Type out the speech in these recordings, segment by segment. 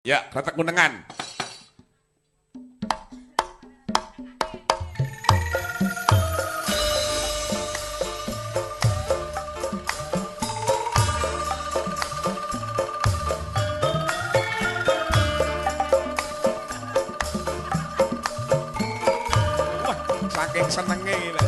Ya, Kretek Kunengan. Wah, saking senenge iki.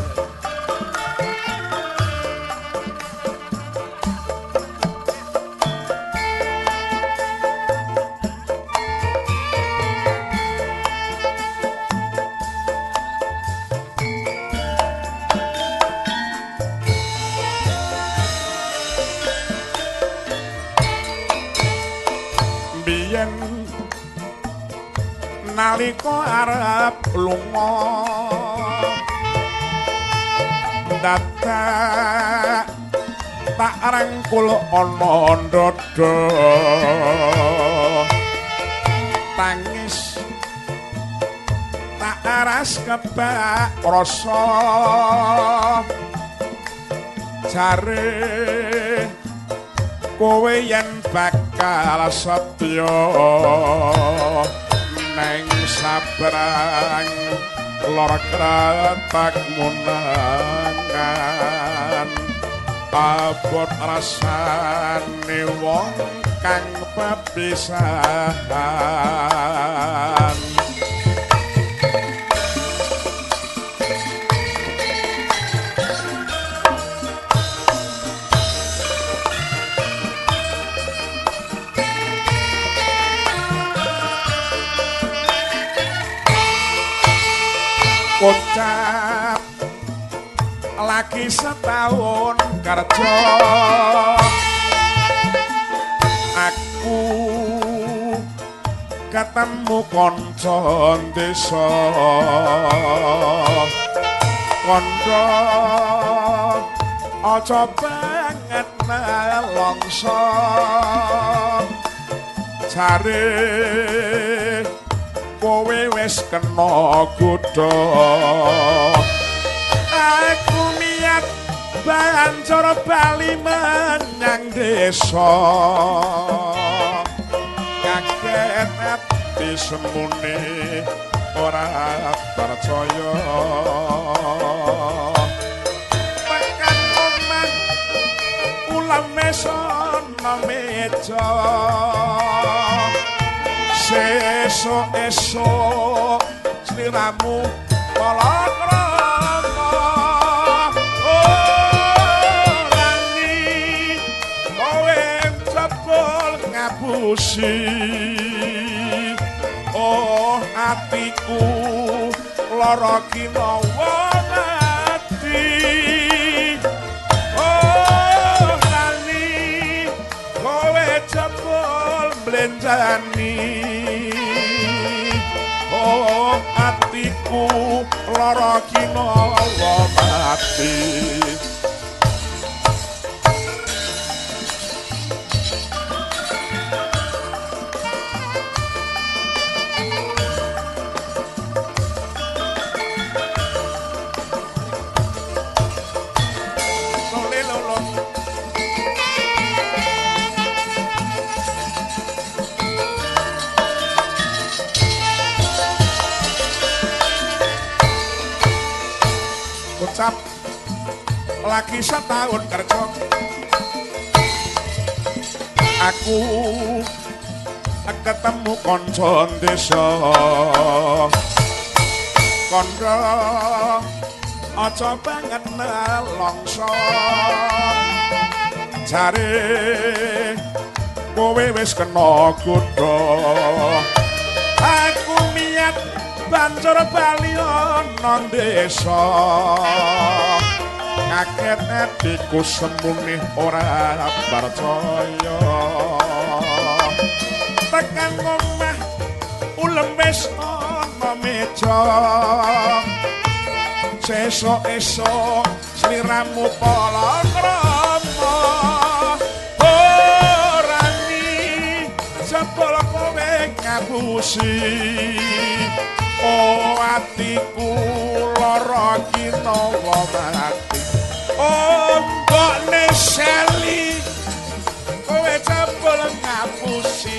Nalika arep lunga dadak tak rangkul ana ndada tangis tak aras kebak rasa jare kowe yen bakal setya neng sabrang lor kratak munangan abot rasane wong kang pepisahan kocap lagi setahun kerja aku ketemu kanca desa kandha aja banget nelongso jare kowe wis kena godha aku niat banjur bali menyang desa kaget ati semune ora percaya tekan omah ulam mesana meja esok sliramu palakrama oh nani kowe jebul ngapusi oh atiku lara kinawa ati oh nani kowe jebul blenjani oh atiku lara kinawa mati ucap lagi setahun kerja aku ketemu kanca desa kandha aja banget nelongso jare kowe wis kena godha aku niat banjur bali ana desa kaget atiku semune ora percaya tekan omah ulem wis ana meja sesuk-esuk sliramu palakrama orani jebul kowe ngapusi oh atiku lara kinawa mati oh mbokne Seli kowe jebul ngapusi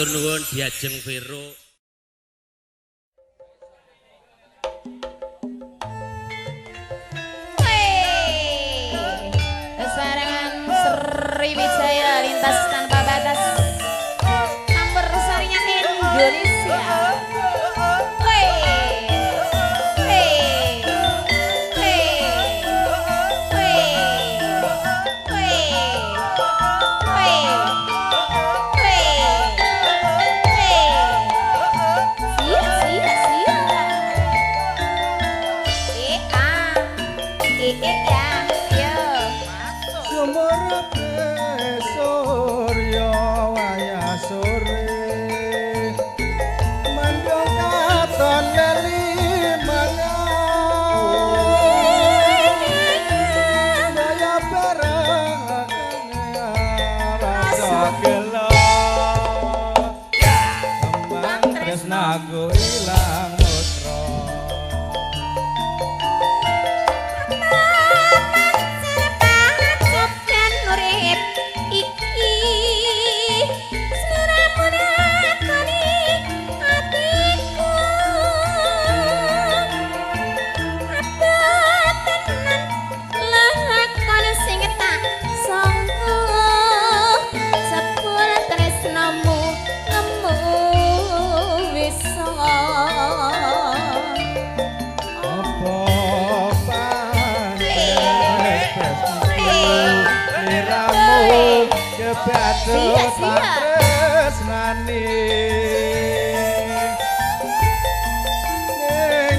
Matur nuwun Diajeng Vero. Kesarangan Sriwijaya lintas tanpa batas. Campur sarinya Indonesia. Aku ilang mutra Kebacut tresnani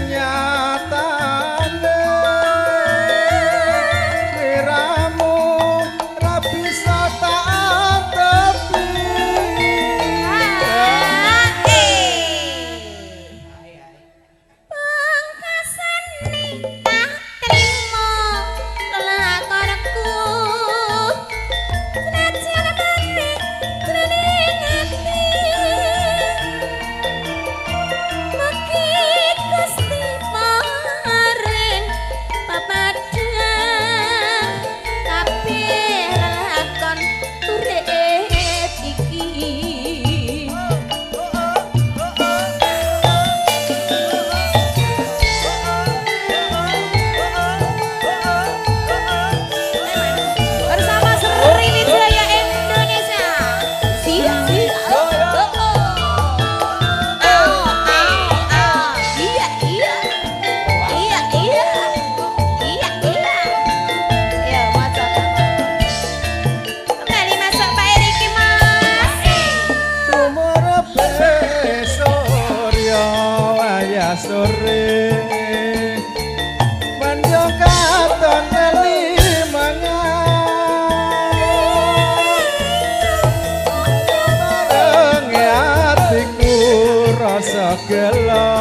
nyatane sliramu ra bisa tak atepi sore manjong katon limangan bareng atiku rasa gelo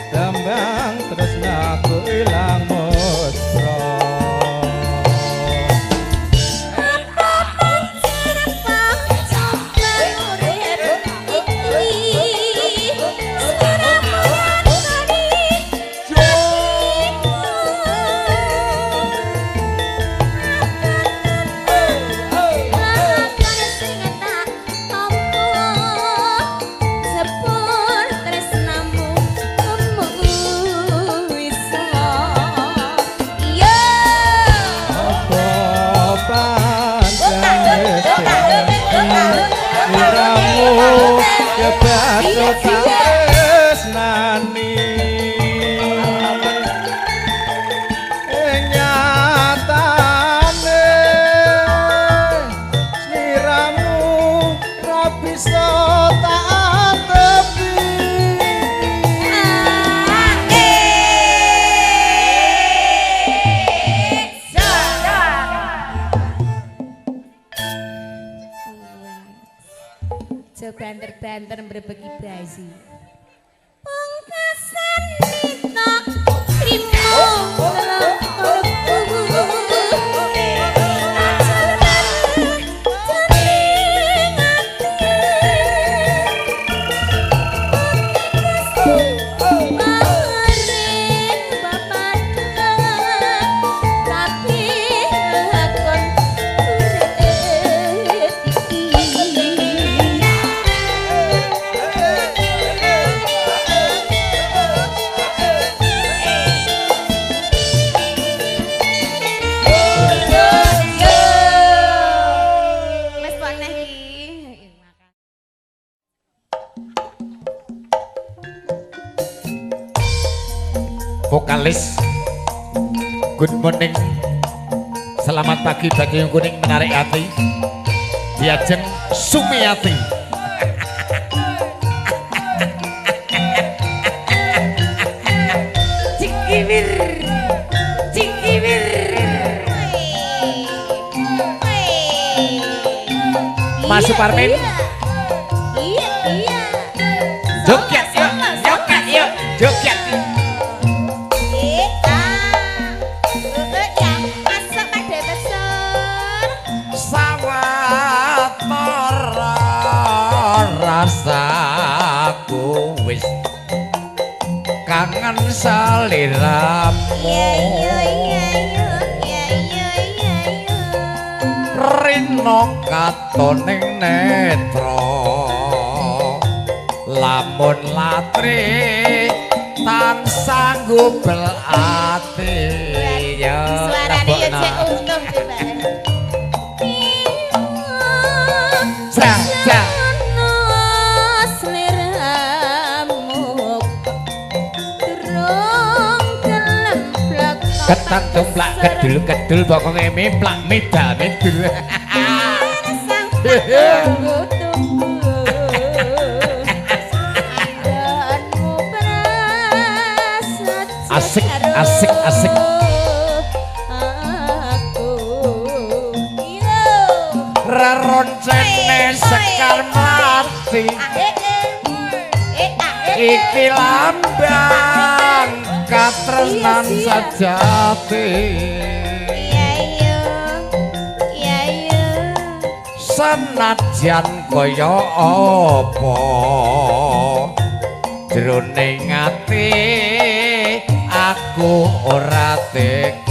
tembang tresnaku ilang mesra kebacut tresnani nyatane sliramu ra bisa tak atepi banter-banter berbagi basi. Pungkasan nitok trimo Tapi lakon urip iki vokalis. Good morning. Selamat pagi bagi yang kuning menarik hati. Diajeng Sumiati. Cikibir. Cikibir. Mas Suparmin. Iya, iya. Joget yuk, joget yuk, joget. Rasaku wis kangen saliramu rino katoning netra lamun latri tansah gubel ati ya suarane yo cek untung coba. Ketang tumplak kedul pokoknya miplak mida midul. Asik asik asik. Reroncene sekar mati. Iki lambang katresnan sejati. Senajan kaya apa jroning ati aku ora tega.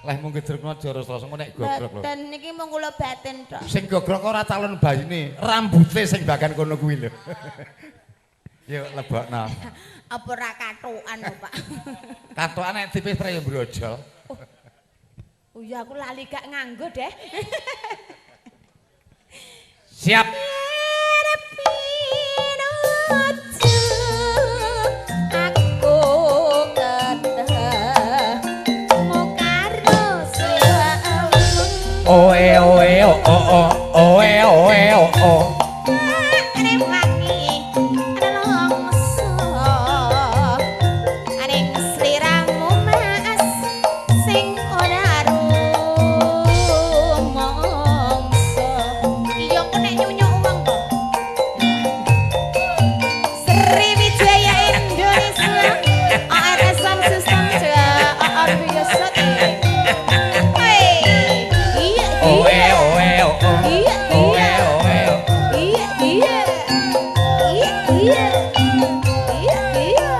Leh mung gedrukno jara Selasa nek gogrok lho. Dan niki mung kula batin tok. Sing gogrok ora calon bayine, rambute sing bagan kono kuwi lho. Yuk lebokno. Apa ora katukan lho, Pak? Katukan nek dipestre ya brojol. Oh iya aku lali gak nganggo deh. Siap. Oe oe o o oe oe o o.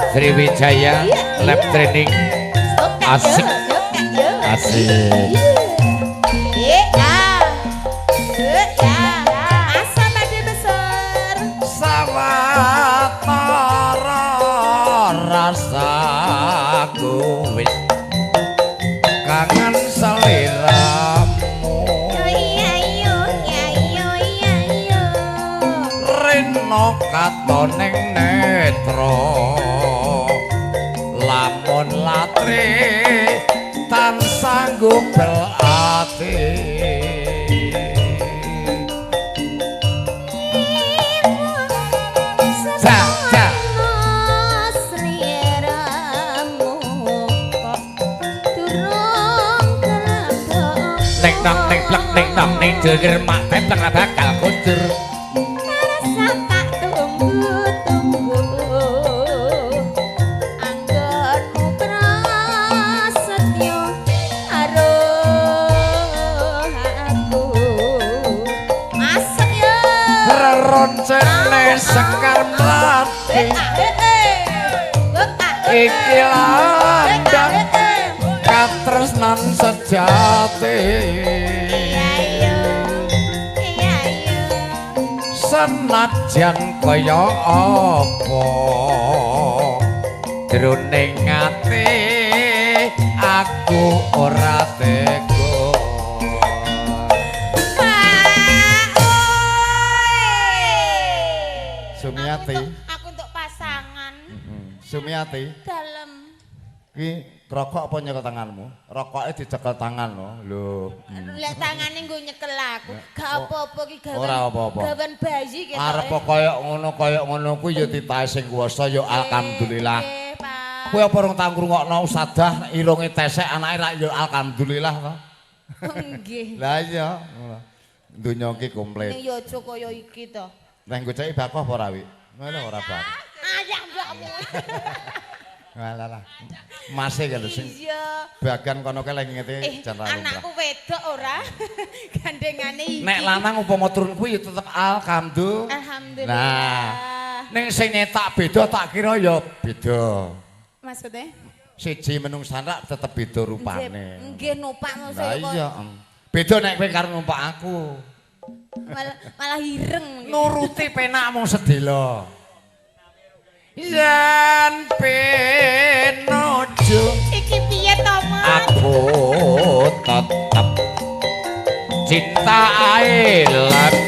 Sriwijaya lab training asik asik. Sawatara rasaku wis kangen saliramu rino katoning netra lamun latri tansah gubel ati. Neng nang neng plek neng nang neng jeger mak peteng bakal kucur. Roncene sekar mati iki landang katresnan sejati. Senajan kaya apa jroning ati aku ora tega. Miati. Dalem. Ki rokok apa nyekel tanganmu? Rokoknya dicekel tangan lho. Lek tangane nggo nyekel aku. Gak apa-apa ki gawan. Ora apa-apa. Gawan bayi ketok. Arep kaya ngono kuwi ya titahe sing kuwasa ya alhamdulillah. Nggih, Pak. Kowe apa rung tau ngrungokno usadah irunge tesek anake rak ya alhamdulillah to. Nggih. Lah iya. Donya iki komplit. Ning ya aja kaya iki to. Nang goceki bakoh apa ora wi? Ngono ora bakoh. Ayah mbakmu. Walah. Masih kalau sing Iya. bagan kono kae lagi ngete jan ra lumrah. Anakku wedok ora. Gandengane iki. Nek lanang upama turun kuwi ya tetep alhamdulillah. Alhamdulillah. Nah, ning sing nyetak beda tak kira ya beda. Maksudnya? Siji menungsan rak tetep beda rupane. Nggih numpak mesti Lah kok. iya. Beda nek kowe karo numpak aku. Malah ireng. Nuruti penak mung sedela. Yen penojo Iki piye to, Mas? aku tetep cinta ae lagu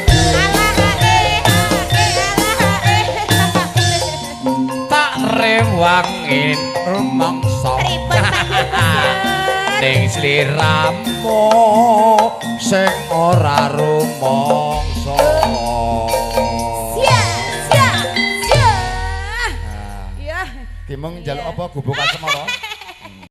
tak rewangin rumangsa ning sliramu sing ora rumangsa. Ya. Ki mung njaluk apa gubuk asmara?